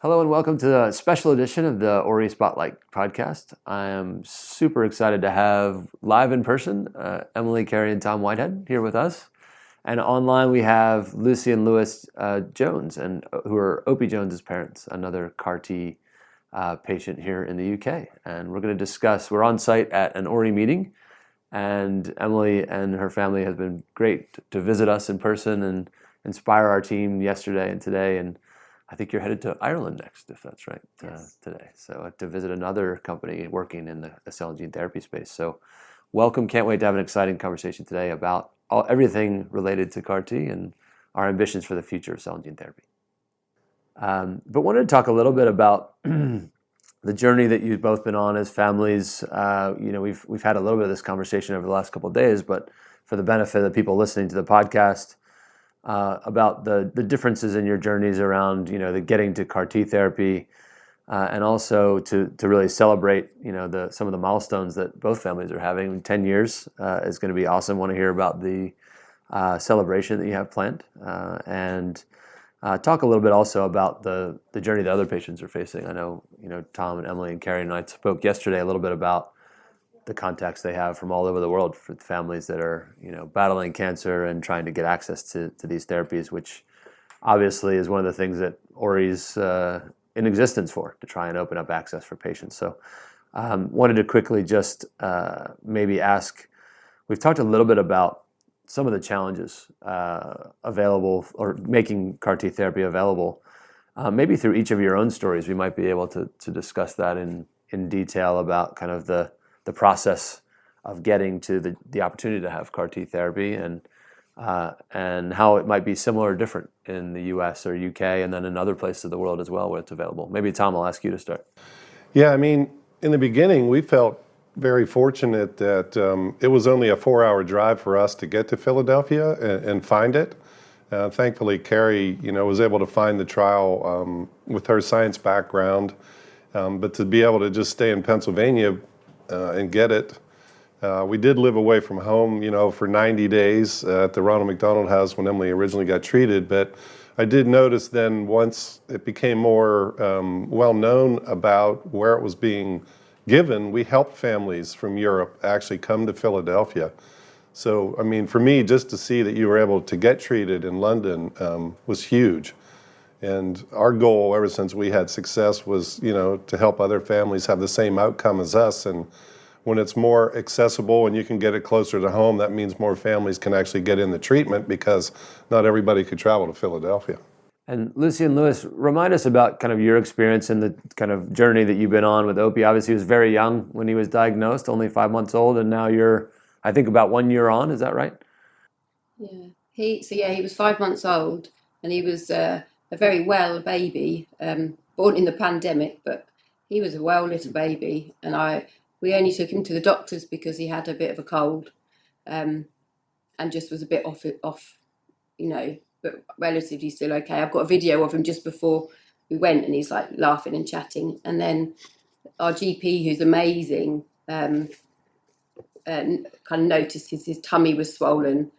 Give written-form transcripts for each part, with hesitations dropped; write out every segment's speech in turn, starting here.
Hello and welcome to a special edition of the Ori Spotlight podcast. I am super excited to have live in person Emily, Carey, and Tom Whitehead here with us. And online we have Lucy and Lewis Jones, who are Opie Jones's parents, another CAR-T patient here in the UK. And we're going to discuss, we're on site at an Ori meeting, and Emily and her family has been great to visit us in person and inspire our team yesterday and today. And I think you're headed to Ireland next, if that's right, Yes. today. So to visit another company working in the cell and gene therapy space. So welcome. Can't wait to have an exciting conversation today about everything related to CAR-T and our ambitions for the future of cell and gene therapy. But wanted to talk a little bit about the journey that you've both been on as families. We've had a little bit of this conversation over the last couple of days, but for the benefit of the people listening to the podcast, about the differences in your journeys around the getting to CAR-T therapy, and also to really celebrate some of the milestones that both families are having. 10 years is going to be awesome. Want to hear about the celebration that you have planned, and talk a little bit also about the journey that other patients are facing. I know Tom and Emily and Carey and I spoke yesterday a little bit about the contacts they have from all over the world for families that are battling cancer and trying to get access to these therapies, which obviously is one of the things that Ori's in existence for, to try and open up access for patients. So wanted to quickly just maybe ask, we've talked a little bit about some of the challenges available or making CAR-T therapy available. Maybe through each of your own stories, we might be able to discuss that in detail about kind of the process of getting to the opportunity to have CAR-T therapy, and how it might be similar or different in the US or UK, and then in other places of the world as well where it's available. Maybe Tom, I'll ask you to start. Yeah, I mean, in the beginning, we felt very fortunate that it was only a 4-hour drive for us to get to Philadelphia and find it. Thankfully, Carey, was able to find the trial with her science background, but to be able to just stay in Pennsylvania and get it. We did live away from home, for 90 days at the Ronald McDonald House when Emily originally got treated. But I did notice then, once it became more well known about where it was being given, we helped families from Europe actually come to Philadelphia. So, I mean, for me, just to see that you were able to get treated in London was huge. And our goal ever since we had success was, to help other families have the same outcome as us. And when it's more accessible and you can get it closer to home, that means more families can actually get in the treatment, because not everybody could travel to Philadelphia. And Lucy and Lewis, remind us about kind of your experience and the kind of journey that you've been on with Opie. Obviously, he was very young when he was diagnosed, only 5 months old, and now you're, I think, about 1 year on. Is that right? Yeah. He was 5 months old, and he was a very well baby, born in the pandemic, but he was a well little baby, and we only took him to the doctors because he had a bit of a cold, and just was a bit off, but relatively still okay. I've got a video of him just before we went, and he's like laughing and chatting. And then our GP, who's amazing, kind of noticed his tummy was swollen,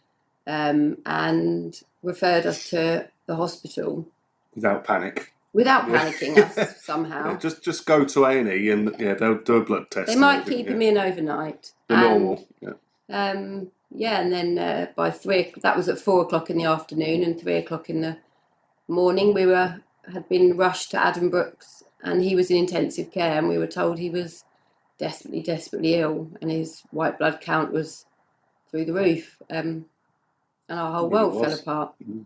and referred us to the hospital without panic. Without panicking us somehow. Yeah, just go to A&E and they'll do a blood test. They might keep him in overnight. The normal. Yeah. And then by 3, that was at 4:00 in the afternoon, and 3:00 in the morning, we had been rushed to Adam Brooks, and he was in intensive care, and we were told he was desperately, desperately ill, and his white blood count was through the roof, and our whole world fell apart. Mm-hmm.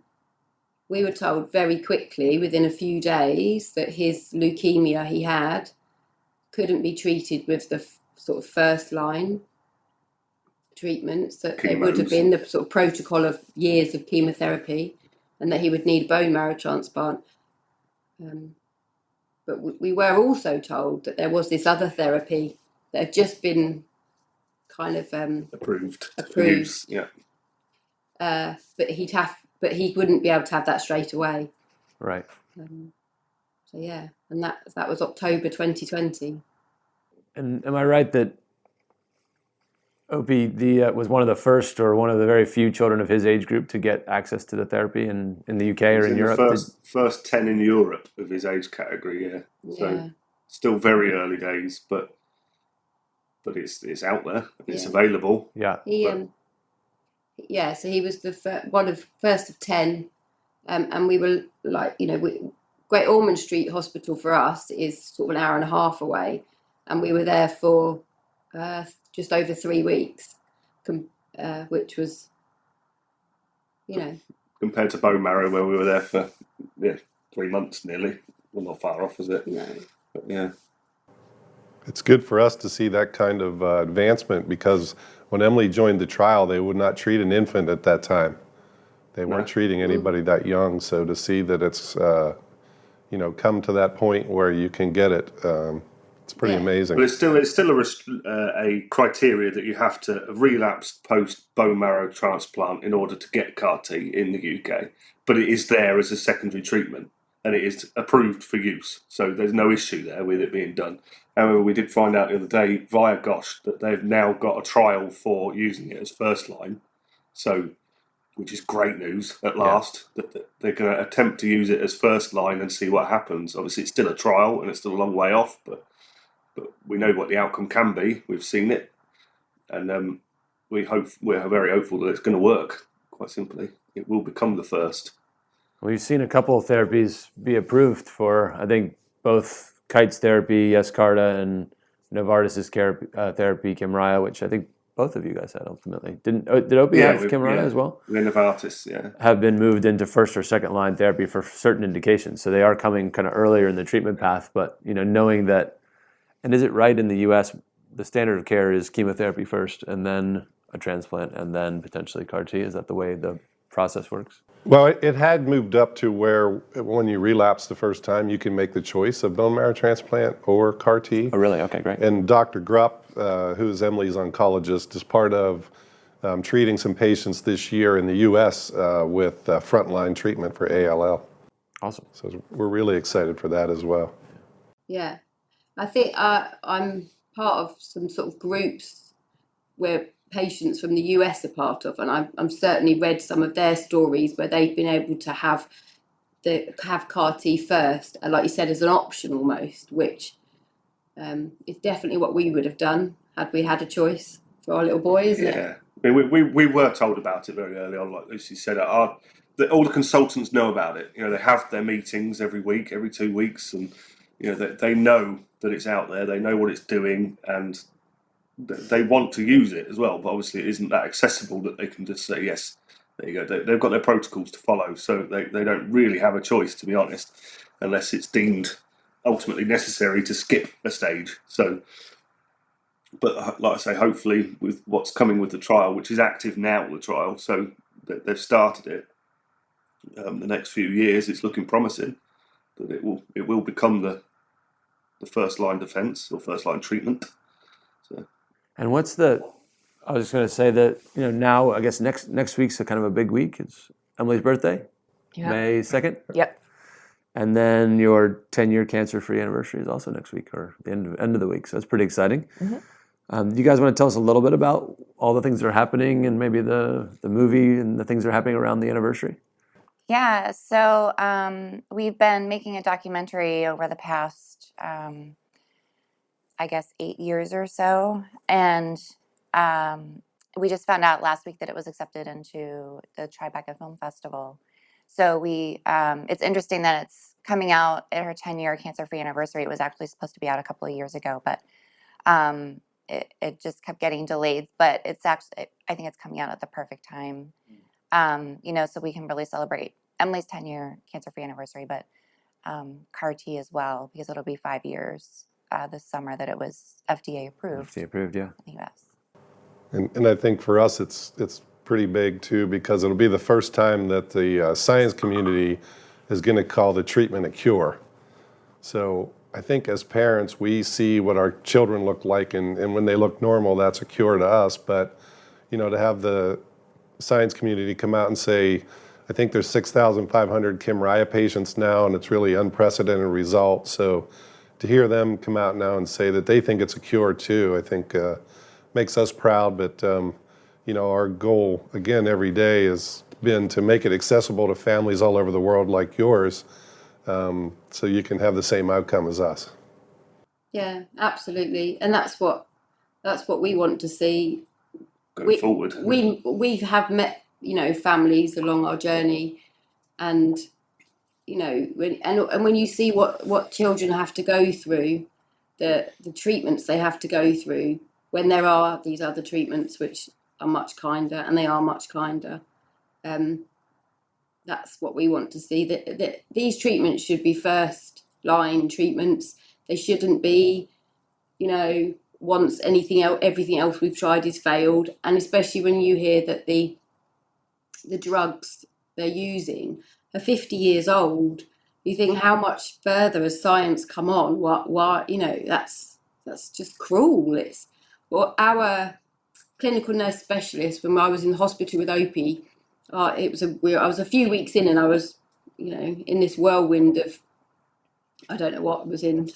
We were told very quickly, within a few days, that his leukemia he had couldn't be treated with the sort of first line treatments, that there would have been the sort of protocol of years of chemotherapy, and that he would need a bone marrow transplant. But we were also told that there was this other therapy that had just been kind of approved. Use, yeah. But he wouldn't be able to have that straight away. Right. So yeah, and that was October 2020. And am I right that Opie was one of the first or one of the very few children of his age group to get access to the therapy in the UK or He's in in Europe. the first 10 in Europe of his age category, yeah. So Yeah. still very early days, but it's out there. It's Yeah. available. Yeah. He But- so he was the first of 10, and we were like, Great Ormond Street Hospital for us is sort of an hour and a half away, and we were there for just over 3 weeks, which was, Compared to bone marrow, where we were there for 3 months nearly. Well, not far off, is it? But yeah. It's good for us to see that kind of advancement, because when Emily joined the trial, they would not treat an infant at that time. They weren't treating anybody that young. So to see that it's come to that point where you can get it, it's pretty Yeah. amazing. But it's still a criteria that you have to relapse post bone marrow transplant in order to get CAR T in the UK. But it is there as a secondary treatment, and it is approved for use. So there's no issue there with it being done. However, we did find out the other day via GOSH that they've now got a trial for using it as first line. So, which is great news at last, that they're going to attempt to use it as first line and see what happens. Obviously, it's still a trial and it's still a long way off, but we know what the outcome can be. We've seen it, and we're very hopeful that it's going to work. Quite simply, it will become the first. We've seen a couple of therapies be approved for, I think, both Kite's therapy, Yescarta, and Novartis' therapy, Kymriah, which I think both of you guys had ultimately. Did Opie have Kymriah as well? The Novartis, yeah. Have been moved into first or second line therapy for certain indications. So they are coming kind of earlier in the treatment path, but knowing that, and is it right in the US, the standard of care is chemotherapy first and then a transplant and then potentially CAR T? Is that the way the process works? Well, it had moved up to where when you relapse the first time, you can make the choice of bone marrow transplant or CAR T. Oh, really? Okay, great. And Dr. Grupp, who's Emily's oncologist, is part of treating some patients this year in the U.S. With frontline treatment for ALL. Awesome. So we're really excited for that as well. Yeah. I think I'm part of some sort of groups where patients from the US are part of, and I'm certainly read some of their stories where they've been able to have CAR T first, and like you said, as an option almost, which is definitely what we would have done had we had a choice for our little boy, isn't it? Yeah, I mean, we were told about it very early on, like Lucy said. All the consultants know about it. They have their meetings every week, every 2 weeks, and they know that it's out there. They know what it's doing, and they want to use it as well, but obviously it isn't that accessible that they can just say, yes, there you go. They've got their protocols to follow, so they don't really have a choice, to be honest, unless it's deemed ultimately necessary to skip a stage. So, but like I say, hopefully with what's coming with the trial, which is active now, the trial, so they've started it, the next few years, it's looking promising that it will become the first line defence or first line treatment. So. And I was just going to say that, now I guess next week's a kind of a big week. It's Emily's birthday, Yep. May 2nd. Yep. And then your 10-year cancer-free anniversary is also next week, or the end of the week. So it's pretty exciting. Mm-hmm. Do you guys want to tell us a little bit about all the things that are happening and maybe the movie and the things that are happening around the anniversary? Yeah, so we've been making a documentary over the past, 8 years or so. And we just found out last week that it was accepted into the Tribeca Film Festival. So it's interesting that it's coming out at her 10-year cancer-free anniversary. It was actually supposed to be out a couple of years ago, but it just kept getting delayed. But it's actually, I think it's coming out at the perfect time, so we can really celebrate Emily's 10-year cancer-free anniversary, but CAR T as well, because it'll be 5 years this summer that it was FDA approved. FDA approved, yeah. In the US. And I think for us, it's pretty big too, because it'll be the first time that the science community is going to call the treatment a cure. So I think as parents, we see what our children look like, and when they look normal, that's a cure to us. But to have the science community come out and say, I think there's 6,500 Kymriah patients now, and it's really unprecedented result. So to hear them come out now and say that they think it's a cure too, I think makes us proud. But our goal again every day has been to make it accessible to families all over the world like yours, so you can have the same outcome as us. Yeah, absolutely, and that's what we want to see. Going forward. We have met families along our journey, and when you see what children have to go through, the treatments they have to go through when there are these other treatments which are much kinder, and they are much kinder. That's what we want to see. That these treatments should be first line treatments. They shouldn't be, once everything else we've tried is failed. And especially when you hear that the drugs they're using are 50 years old, you think how much further has science come on? What that's just cruel. It's our clinical nurse specialist when I was in the hospital with Opie. I was a few weeks in, and I was, in this whirlwind of, I don't know what I was in,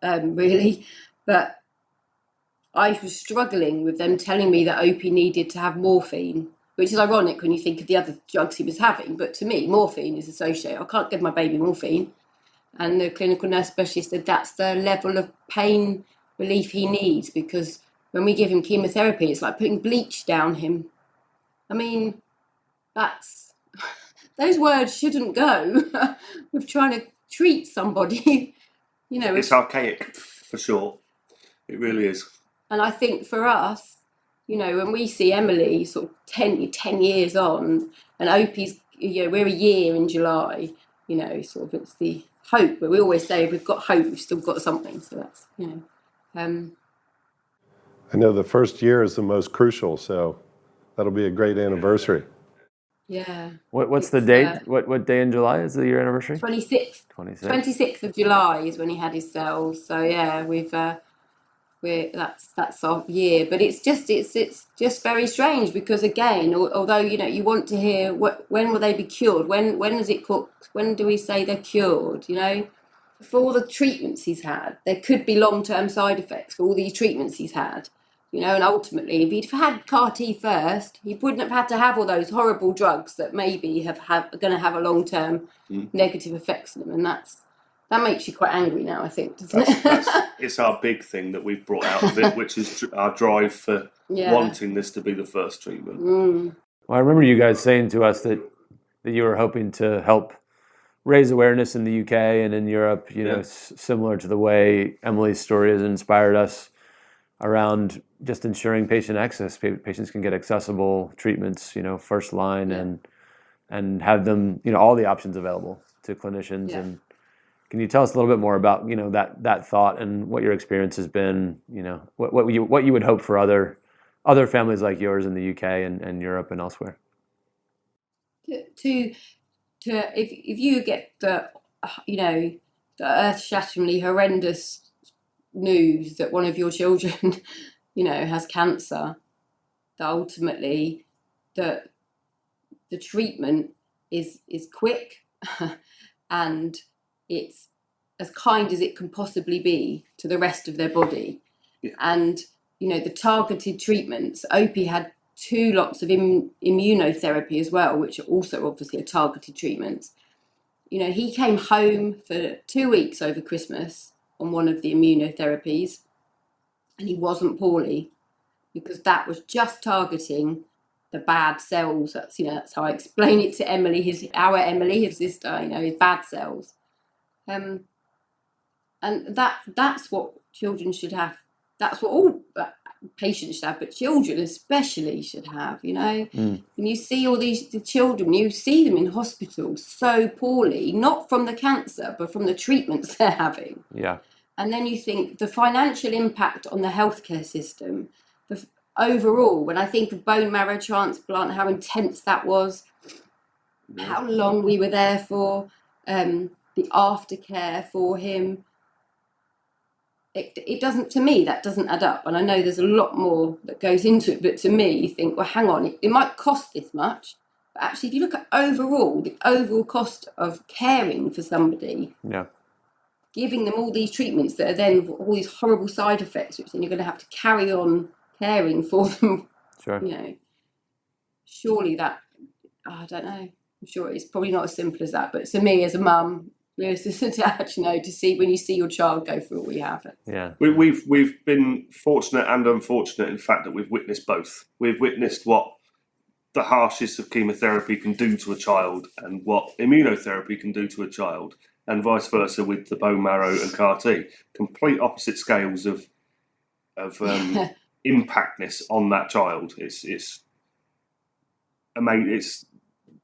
really, but I was struggling with them telling me that Opie needed to have morphine, which is ironic when you think of the other drugs he was having. But to me, morphine is associated. I can't give my baby morphine. And the clinical nurse specialist said that's the level of pain relief he needs, because when we give him chemotherapy, it's like putting bleach down him. I mean, those words shouldn't go with trying to treat somebody. It's archaic for sure. It really is. And I think for us, when we see Emily sort of 10 years on, and Opie's, we're a year in July, sort of it's the hope. But we always say if we've got hope, we've still got something. So that's, I know the first year is the most crucial, so that'll be a great anniversary. Yeah. What's the date? What day in July is the year anniversary? 26th. 26th of July is when he had his cells. So yeah, that's our year. But it's just very strange, because again, although you want to hear when will they be cured? When is it cooked? When do we say they're cured? For all the treatments he's had, there could be long-term side effects for all these treatments he's had. And ultimately, if he'd had CAR-T first, he wouldn't have had to have all those horrible drugs that maybe are going to have a long-term negative effects on them. And that makes you quite angry now, I think, doesn't it? It's our big thing that we've brought out of it, which is our drive for wanting this to be the first treatment. Well, I remember you guys saying to us that you were hoping to help raise awareness in the UK and in Europe, similar to the way Emily's story has inspired us around just ensuring patient access. Patients can get accessible treatments, first line, and have them, all the options available to clinicians. Yeah. And can you tell us a little bit more about, that thought and what your experience has been? What you would hope for other families like yours in the UK and Europe and elsewhere? If you get the earth-shatteringly horrendous news that one of your children, has cancer, that ultimately the treatment is quick and it's as kind as it can possibly be to the rest of their body. Yeah. And the targeted treatments, Opie had 2 lots of immunotherapy as well, which are also obviously a targeted treatments. He came home for 2 weeks over Christmas on one of the immunotherapies, and he wasn't poorly, because that was just targeting the bad cells. That's how I explain it to Emily, our Emily, his sister, his bad cells. And that's what children should have. That's what all patients should have, but children especially should have, When you see all the children, you see them in hospital so poorly, not from the cancer, but from the treatments they're having. Yeah. And then you think the financial impact on the healthcare system, overall, when I think of bone marrow transplant, how intense that was, how long we were there for, the aftercare for him. It doesn't, to me, that doesn't add up. And I know there's a lot more that goes into it, but to me, you think, well, hang on, it might cost this much. But actually, if you look at the overall cost of caring for somebody, giving them all these treatments that are then all these horrible side effects, which then you're going to have to carry on caring for them, Sure. you know, surely that, I don't know, I'm sure it's probably not as simple as that, but to me as a mum, as a dad, you know, to see when you see your child go through what we have. Yeah. We've been fortunate and unfortunate in the fact that we've witnessed both. We've witnessed what the harshest of chemotherapy can do to a child and what immunotherapy can do to a child, and vice versa with the bone marrow and CAR T. Complete opposite scales of impactness on that child. It's amazing. It's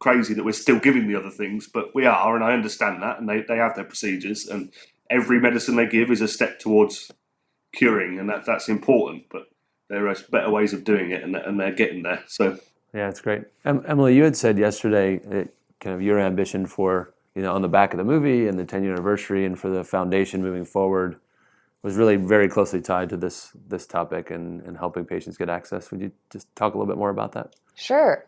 crazy that we're still giving the other things, but we are, and I understand that, and they have their procedures, and every medicine they give is a step towards curing, and that's important, but there are better ways of doing it, and they're getting there. So Yeah, it's great. Emily, you had said yesterday that kind of your ambition for, on the back of the movie and the 10-year anniversary and for the foundation moving forward was really very closely tied to this topic and helping patients get access. Would you just talk a little bit more about that? Sure.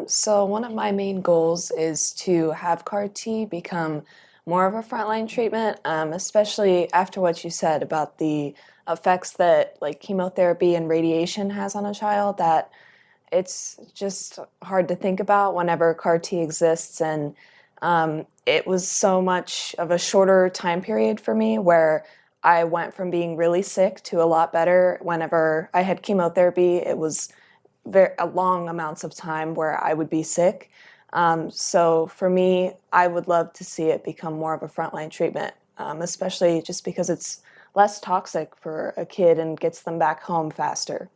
So one of my main goals is to have CAR T become more of a frontline treatment, especially after what you said about the effects that like chemotherapy and radiation has on a child, that it's just hard to think about whenever CAR T exists. And it was so much of a shorter time period for me where I went from being really sick to a lot better. Whenever I had chemotherapy, it was very long amounts of time where I would be sick. So for me, I would love to see it become more of a frontline treatment, especially just because it's less toxic for a kid and gets them back home faster.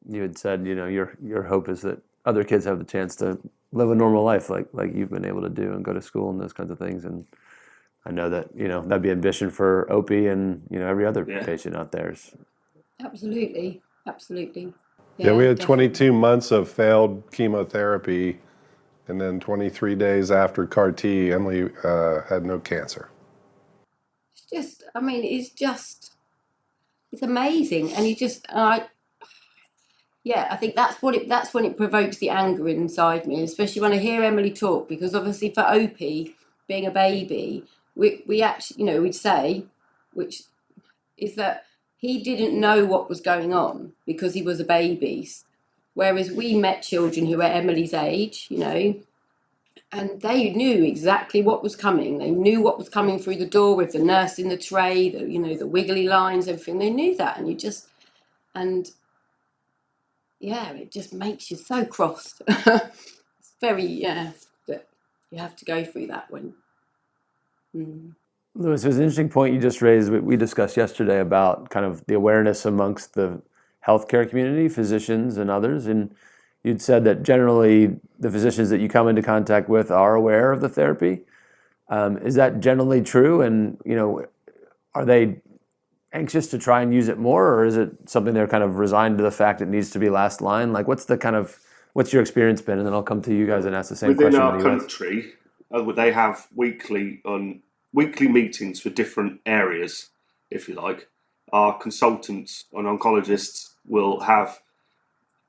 You had said, your hope is that other kids have the chance to live a normal life like you've been able to do and go to school and those kinds of things. And I know that, that'd be ambition for Opie and, every other patient out there. Absolutely. Yeah, we had definitely. 22 months of failed chemotherapy, and then 23 days after CAR T, Emily had no cancer. It's amazing. And I think that's when it provokes the anger inside me, especially when I hear Emily talk, because obviously for Opie, being a baby, we actually, we'd say, which is that he didn't know what was going on because he was a baby. Whereas we met children who were Emily's age, and they knew exactly what was coming. They knew what was coming through the door with the nurse in the tray, the wiggly lines, everything. They knew that. And it just makes you so cross. It's very, that you have to go through that when. Lewis, there's an interesting point you just raised. We discussed yesterday about kind of the awareness amongst the healthcare community, physicians and others. And you'd said that generally the physicians that you come into contact with are aware of the therapy. Is that generally true? And, are they anxious to try and use it more, or is it something they're kind of resigned to the fact it needs to be last line? Like, what's your experience been? And then I'll come to you guys and ask the same within question. our country, they have weekly meetings for different areas, if you like. Our consultants and oncologists will have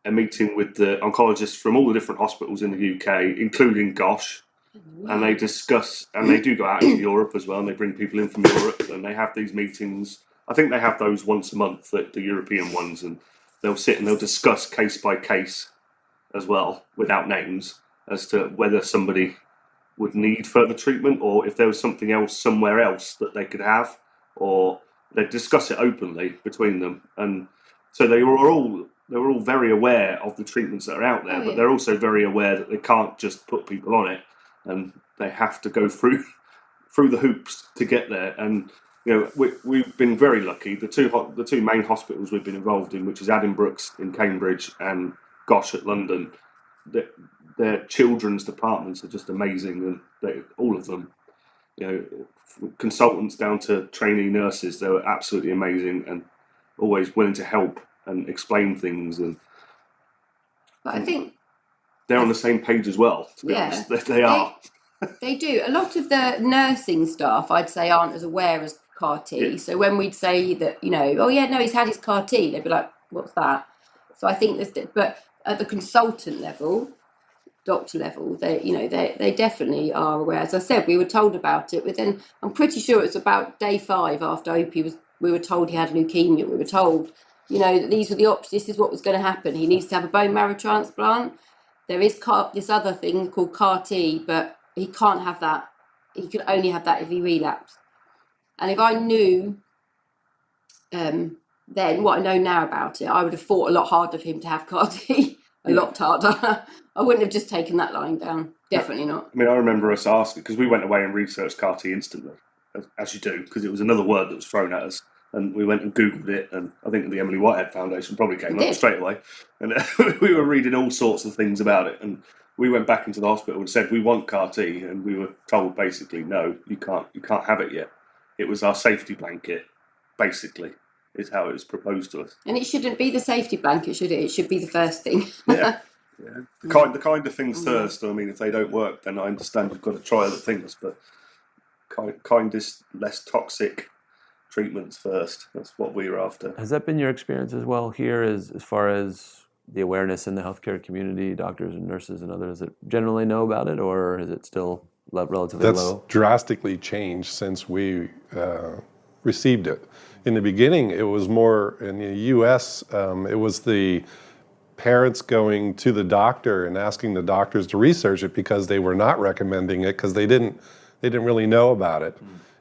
a meeting with the oncologists from all the different hospitals in the UK, including Gosh, and they discuss, and they do go out into Europe as well, and they bring people in from Europe, and they have these meetings. I think they have those once a month, the European ones, and they'll sit and they'll discuss case by case as well, without names, as to whether somebody would need further treatment or if there was something else somewhere else that they could have, or they discuss it openly between them. And so they were all very aware of the treatments that are out there, but they're also very aware that they can't just put people on it, and they have to go through the hoops to get there. And we've been very lucky. The two main hospitals we've been involved in, which is Addenbrooke's in Cambridge and Gosh at London, their children's departments are just amazing, and all of them, consultants down to trainee nurses, they were absolutely amazing and always willing to help and explain things. But I think they're on the same page as well, to be honest. They are. They do. A lot of the nursing staff, I'd say, aren't as aware as CAR T. Yeah. So when we'd say that, he's had his CAR T, they'd be like, what's that? So I think but at the consultant level, doctor level, they definitely are aware. As I said, we were told about it, but then I'm pretty sure it's about day 5 after Opie we were told he had leukemia. We were told you know, these were the options. This is what was going to happen. He needs to have a bone marrow transplant. There is this other thing called CAR T, but he can't have that. He could only have that if he relapsed. And if I knew then what I know now about it, I would have fought a lot harder for him to have CAR T, a lot harder. I wouldn't have just taken that line down. Definitely not. I mean, I remember us asking, because we went away and researched CAR T instantly, as you do, because it was another word that was thrown at us. And we went and Googled it, and I think the Emily Whitehead Foundation probably came up straight away. And we were reading all sorts of things about it. And we went back into the hospital and said, we want CAR T. And we were told basically, no, you can't have it yet. It was our safety blanket, basically, is how it was proposed to us. And it shouldn't be the safety blanket, should it? It should be the first thing. Yeah. Yeah. The kind of things first. I mean, if they don't work, then I understand you've got to try other things, but kindest, less toxic treatments first. That's what we were after. Has that been your experience as well here, as far as the awareness in the healthcare community, doctors and nurses and others that generally know about it, or is it still relatively That's low? drastically changed since we received it. In the beginning, it was more in the U.S. It was the parents going to the doctor and asking the doctors to research it because they were not recommending it because they didn't really know about it.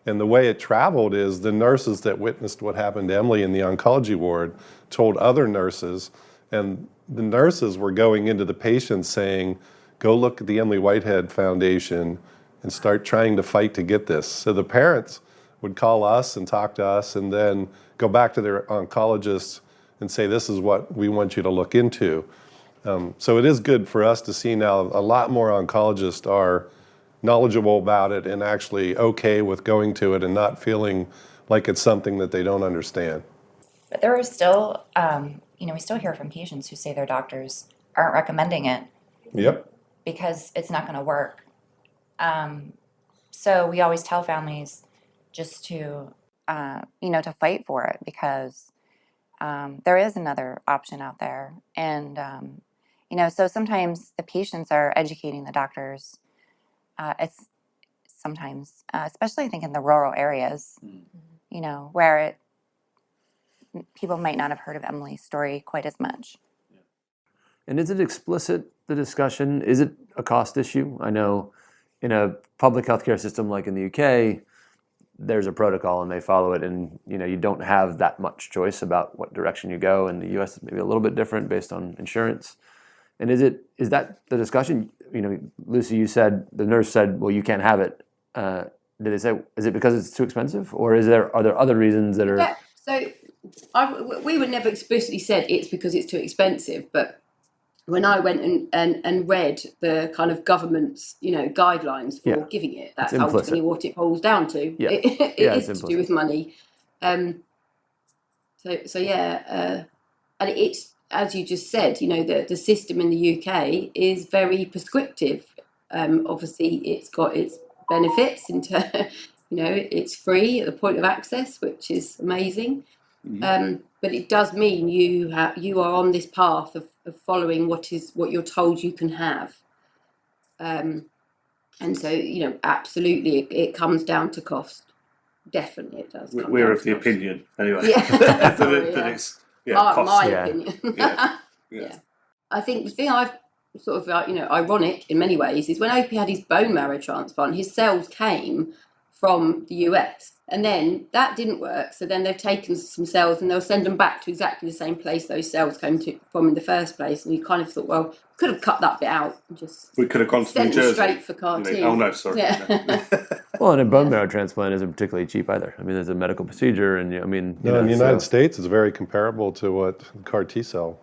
And the way it traveled is the nurses that witnessed what happened to Emily in the oncology ward told other nurses, and the nurses were going into the patients saying, go look at the Emily Whitehead Foundation and start trying to fight to get this. So the parents would call us and talk to us and then go back to their oncologists and say, this is what we want you to look into. So it is good for us to see now a lot more oncologists are knowledgeable about it and actually okay with going to it and not feeling like it's something that they don't understand. But there are still, we still hear from patients who say their doctors aren't recommending it Yep. because it's not going to work. So we always tell families just to, to fight for it because there is another option out there. And, so sometimes the patients are educating the doctors. It's sometimes, especially I think in the rural areas, where people might not have heard of Emily's story quite as much. And is it explicit, the discussion? Is it a cost issue? I know in a public healthcare system like in the UK, there's a protocol and they follow it, and you don't have that much choice about what direction you go. In the US, it's maybe a little bit different based on insurance. And is that the discussion? Lucy, you said, the nurse said, well, you can't have it. Did they say, is it because it's too expensive, or are there other reasons that are? Yeah, so we were never explicitly said it's because it's too expensive, but when I went and read the kind of government's guidelines for giving it, that's ultimately what it boils down to. Yeah. It is to do with money. And it's, as you just said, the system in the UK is very prescriptive. Obviously, it's got its benefits it's free at the point of access, which is amazing. Mm-hmm. But it does mean you are on this path of following what you're told you can have. And so, absolutely, it comes down to cost. Definitely, it does. We're of the opinion, anyway. Yeah. that it's my Yeah. opinion. Yeah. Yeah. I think the thing I've sort of ironic in many ways is when Opie had his bone marrow transplant, his cells came from the US, and then that didn't work. So then they've taken some cells and they'll send them back to exactly the same place those cells came from in the first place. And you kind of thought, well, could have cut that bit out and just we could have gone to New sent Jersey. them straight for CAR T. Oh no, sorry. Yeah. Well, and a bone marrow transplant isn't particularly cheap either. I mean, there's a medical procedure, and In the United States, it's very comparable to what CAR T cell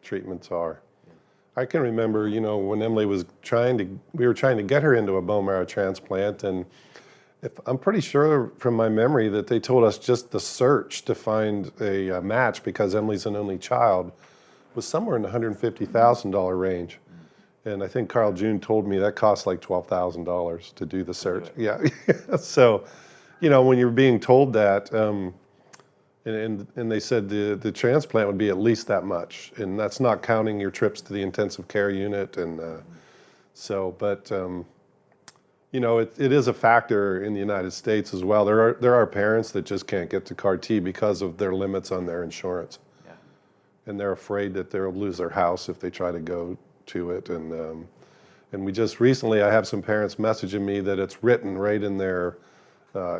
treatments are. I can remember, when Emily was we were trying to get her into a bone marrow transplant, and I'm pretty sure from my memory that they told us just the search to find a match, because Emily's an only child, was somewhere in the $150,000 range. And I think Carl June told me that cost like $12,000 to do the search. Yeah. So, when you're being told that, and they said the transplant would be at least that much, and that's not counting your trips to the intensive care unit, and it is a factor in the United States as well. There are parents that just can't get to CAR T because of their limits on their insurance. Yeah. And they're afraid that they'll lose their house if they try to go to it. And we just recently, I have some parents messaging me that it's written right in their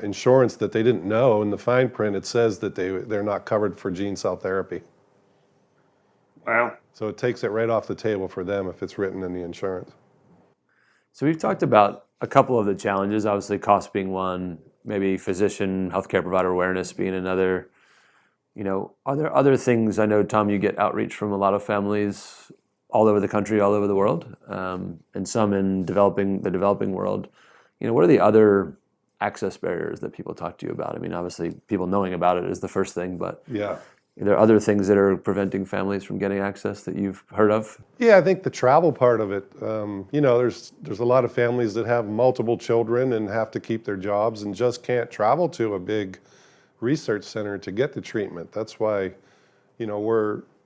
insurance that they didn't know. In the fine print, it says that they're not covered for gene cell therapy. Wow. So it takes it right off the table for them if it's written in the insurance. So we've talked about a couple of the challenges, obviously cost being one, maybe physician, healthcare provider awareness being another. Are there other things? I know, Tom, you get outreach from a lot of families all over the country, all over the world, and some in the developing world. What are the other access barriers that people talk to you about? I mean, obviously, people knowing about it is the first thing, but Yeah. are there other things that are preventing families from getting access that you've heard of? Yeah, I think the travel part of it, there's a lot of families that have multiple children and have to keep their jobs and just can't travel to a big research center to get the treatment. That's why,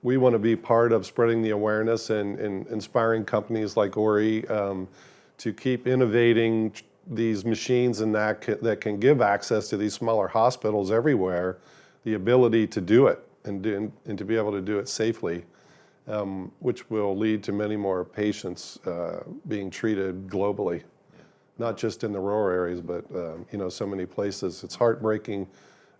we want to be part of spreading the awareness and inspiring companies like Ori to keep innovating these machines and that can give access to these smaller hospitals everywhere the ability to do it and to be able to do it safely, which will lead to many more patients being treated globally, not just in the rural areas, but so many places. It's heartbreaking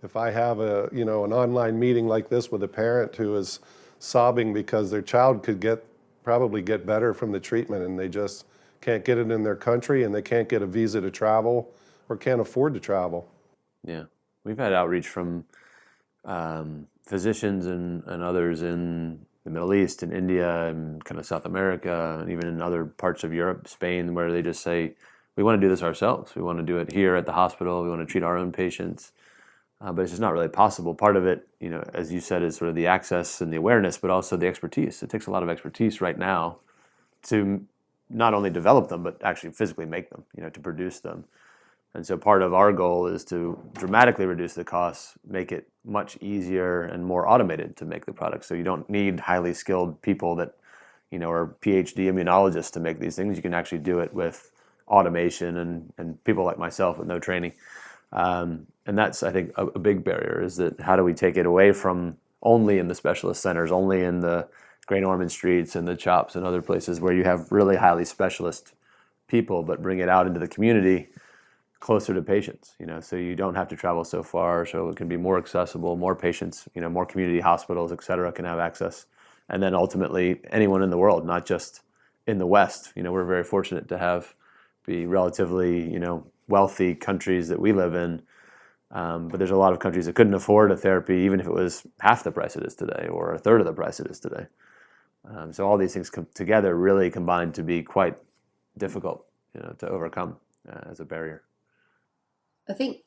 if I have an online meeting like this with a parent who is sobbing because their child could probably get better from the treatment, and they just can't get it in their country, and they can't get a visa to travel or can't afford to travel. Yeah, we've had outreach from physicians and others in the Middle East and India and kind of South America and even in other parts of Europe, Spain, where they just say, we want to do this ourselves. We want to do it here at the hospital. We want to treat our own patients. But it's just not really possible. Part of it, as you said, is sort of the access and the awareness, but also the expertise. It takes a lot of expertise right now to not only develop them, but actually physically make them, to produce them. And so part of our goal is to dramatically reduce the costs, make it much easier and more automated to make the product. So you don't need highly skilled people that, are PhD immunologists to make these things. You can actually do it with automation and people like myself with no training. And that's, I think, a big barrier, is that how do we take it away from only in the specialist centers, only in the Great Ormond Streets and the CHOPs and other places where you have really highly specialist people, but bring it out into the community closer to patients, so you don't have to travel so far, so it can be more accessible, more patients, more community hospitals, et cetera, can have access. And then ultimately anyone in the world, not just in the West. We're very fortunate to be relatively, wealthy countries that we live in. But there's a lot of countries that couldn't afford a therapy, even if it was half the price it is today or a third of the price it is today. So all these things come together really combine to be quite difficult, to overcome as a barrier. I think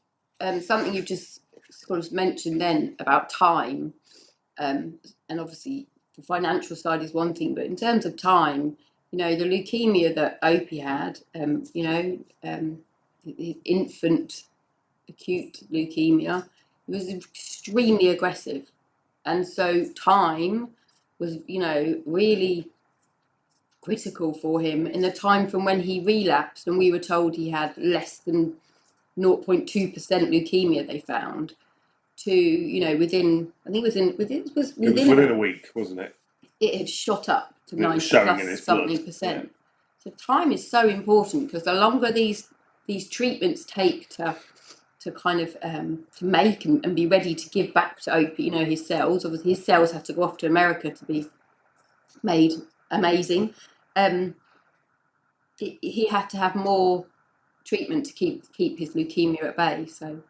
something you've just sort of mentioned then about time, and obviously the financial side is one thing, but in terms of time, the leukemia that Opie had, the infant acute leukemia, it was extremely aggressive, and so time was really critical for him in the time from when he relapsed, and we were told he had less than 0.2% leukemia they found, to within, I think it was within a week, wasn't it? It had shot up to It was 90 showing in plus his something blood. percent. So time is so important, because the longer these treatments take to kind of to make and be ready to give back to Opie, his cells. Obviously, his cells had to go off to America to be made amazing. He had to have more treatment to keep his leukemia at bay. So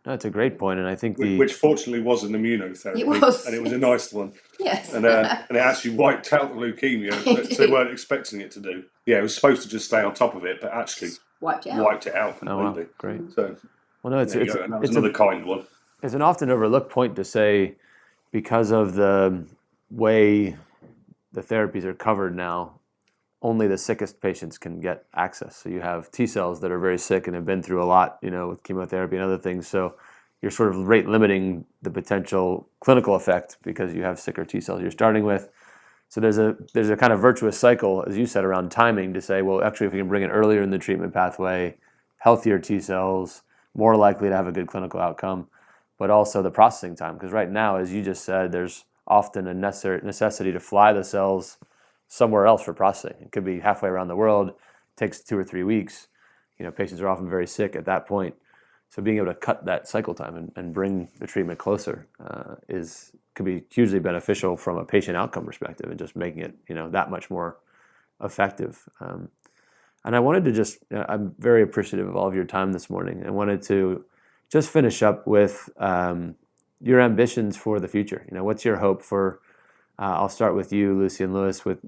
That's a great point, and I think Which fortunately was an immunotherapy. It was. And it was a nice one. yes, And it actually wiped out the leukemia, which they weren't expecting it to do. Yeah, it was supposed to just stay on top of it, but actually wiped it out. wiped it out Oh wow, completely. great. So Well, no, there you go. And that was another kind one. it's an often overlooked point to say, because of the way the therapies are covered now, only the sickest patients can get access. So you have T cells that are very sick and have been through a lot, with chemotherapy and other things. So you're sort of rate limiting the potential clinical effect because you have sicker T cells you're starting with. So there's a kind of virtuous cycle, as you said, around timing to say, well, actually, if we can bring it earlier in the treatment pathway, healthier T cells, more likely to have a good clinical outcome, but also the processing time. Because right now, as you just said, there's often a necessity to fly the cells somewhere else for processing. It could be halfway around the world, takes 2 or 3 weeks. Patients are often very sick at that point. So being able to cut that cycle time and bring the treatment closer could be hugely beneficial from a patient outcome perspective, and just making it that much more effective. And I wanted to I'm very appreciative of all of your time this morning. I wanted to just finish up with your ambitions for the future. What's your hope for? I'll start with you, Lucy and Lewis, with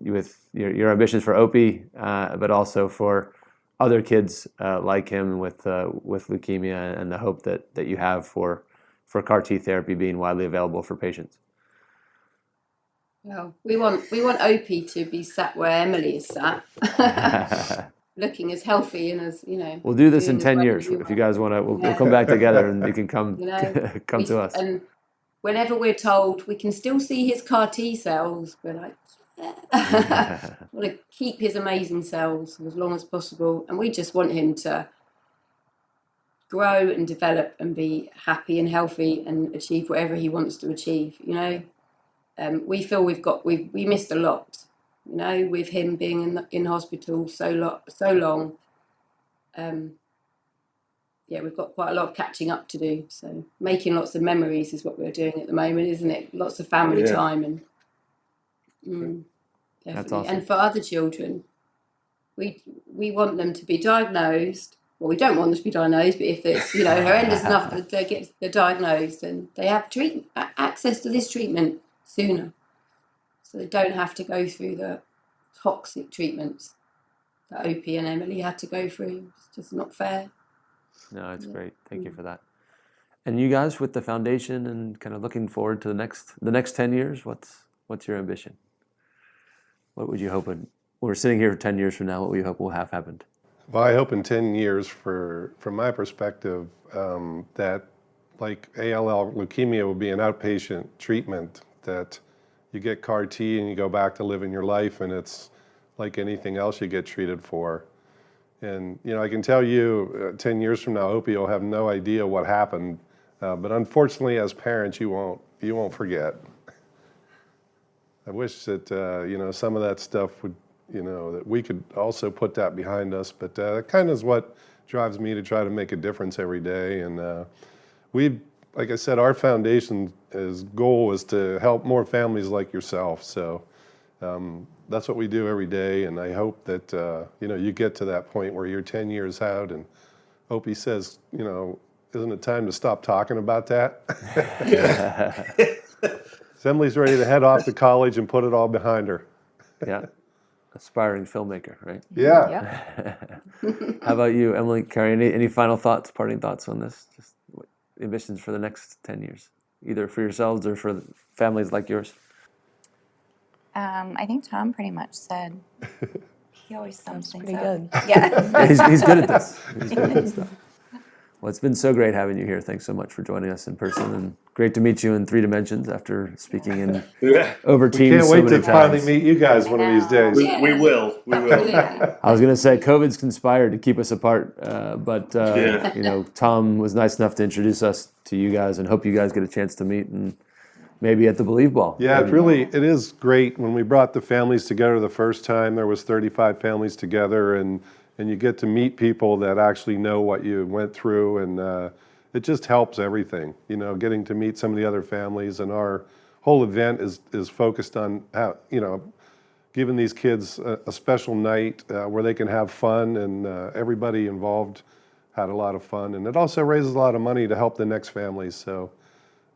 your ambitions for Opie, but also for other kids like him with leukemia, and the hope that you have for CAR T therapy being widely available for patients. Well, we want Opie to be sat where Emily is sat, looking as healthy and as We'll do this in doing as 10 well years as you if are. you guys want to. We'll come back together, and you can come come to us. And whenever we're told we can still see his CAR T cells, we're like, yeah. Want to keep his amazing cells as long as possible, and we just want him to grow and develop and be happy and healthy and achieve whatever he wants to achieve. We feel we missed a lot. With him being in hospital so long. We've got quite a lot of catching up to do. So making lots of memories is what we're doing at the moment, isn't it? Lots of family time and. Definitely. That's awesome. And for other children, we want them to be diagnosed. Well, we don't want them to be diagnosed, but if it's horrendous enough that they're diagnosed, and they have access to this treatment sooner, so they don't have to go through the toxic treatments that Opie and Emily had to go through. It's just not fair. No, it's great. Thank you for that. And you guys with the foundation and kind of looking forward to the next 10 years, what's your ambition? What would you hope we're sitting here 10 years from now, what would you hope will have happened? Well, I hope in 10 years, from my perspective, that like ALL leukemia will be an outpatient treatment, that you get CAR T and you go back to living your life, and it's like anything else you get treated for. And I can tell you, 10 years from now, Opie will have no idea what happened, but unfortunately, as parents, you won't forget. I wish that some of that stuff would, that we could also put that behind us. But that kind of is what drives me to try to make a difference every day. And like I said, our foundation's goal is to help more families like yourself. So that's what we do every day. And I hope that you get to that point where you're 10 years out, and Opie says, isn't it time to stop talking about that? Emily's ready to head off to college and put it all behind her. Yeah. Aspiring filmmaker, right? Yeah. How about you, Emily, Carrie? Any final thoughts, parting thoughts on this? Just ambitions for the next 10 years, either for yourselves or for families like yours? I think Tom pretty much said. He always sums things Pretty up. good. Yeah. He's good at this. He's good at this stuff. Well, it's been so great having you here. Thanks so much for joining us in person, and great to meet you in 3 dimensions after speaking in over Teams. Can't so wait many to finally times. meet you guys one of these days. We will. I was going to say COVID's conspired to keep us apart, but Tom was nice enough to introduce us to you guys, and hope you guys get a chance to meet, and maybe at the Believe Ball. Yeah, it is great. When we brought the families together the first time, there was 35 families together, and you get to meet people that actually know what you went through, and it just helps everything. Getting to meet some of the other families, and our whole event is focused on how, giving these kids a special night where they can have fun, and everybody involved had a lot of fun, and it also raises a lot of money to help the next families. So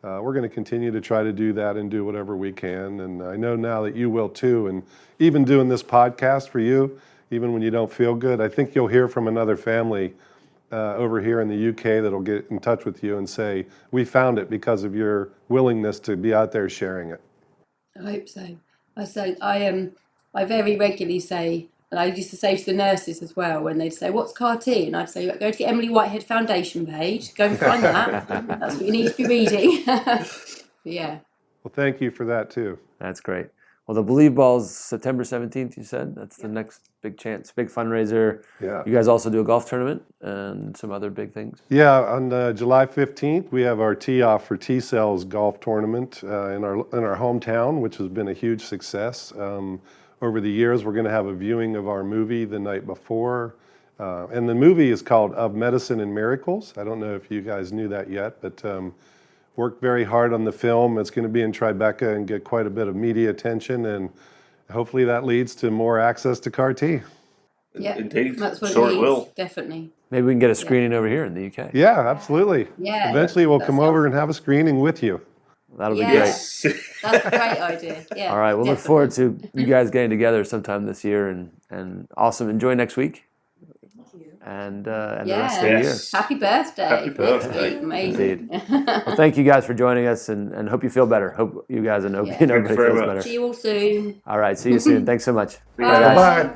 we're going to continue to try to do that and do whatever we can, and I know now that you will too. And even doing this podcast for you, even when you don't feel good, I think you'll hear from another family over here in the UK that'll get in touch with you and say, we found it because of your willingness to be out there sharing it. I hope so. I very regularly say, and I used to say to the nurses as well, when they'd say, what's CAR T? And I'd say, go to the Emily Whitehead Foundation page, go and find that. That's what you need to be reading. Yeah. Well, thank you for that too. That's great. Well, the Believe Ball's September 17th, you said? That's the next big chance, big fundraiser. Yeah. You guys also do a golf tournament and some other big things? Yeah, on July 15th, we have our Tee Off for T-Cells golf tournament in our hometown, which has been a huge success. Over the years, we're going to have a viewing of our movie the night before. And the movie is called Of Medicine and Miracles. I don't know if you guys knew that yet, but worked very hard on the film. It's going to be in Tribeca and get quite a bit of media attention, and hopefully that leads to more access to CAR-T. Yeah, Indeed. that's what Sure it it needs, will. definitely. Maybe we can get a screening over here in the UK. Yeah, absolutely. Yeah. Eventually, we'll that come sounds- over and have a screening with you. That'll be Yeah. great. Yes. That's a great idea. Yeah. All right, we'll look forward to you guys getting together sometime this year, and awesome. Enjoy next week and the rest of the year. Yes. Happy birthday. Happy Next birthday. week, amazing. Well, thank you guys for joining us, and hope you feel better. Hope you guys and Yeah. everybody Thank you very feels much. better. See you all soon. All right, see you soon. Thanks so much. Bye. guys. Bye.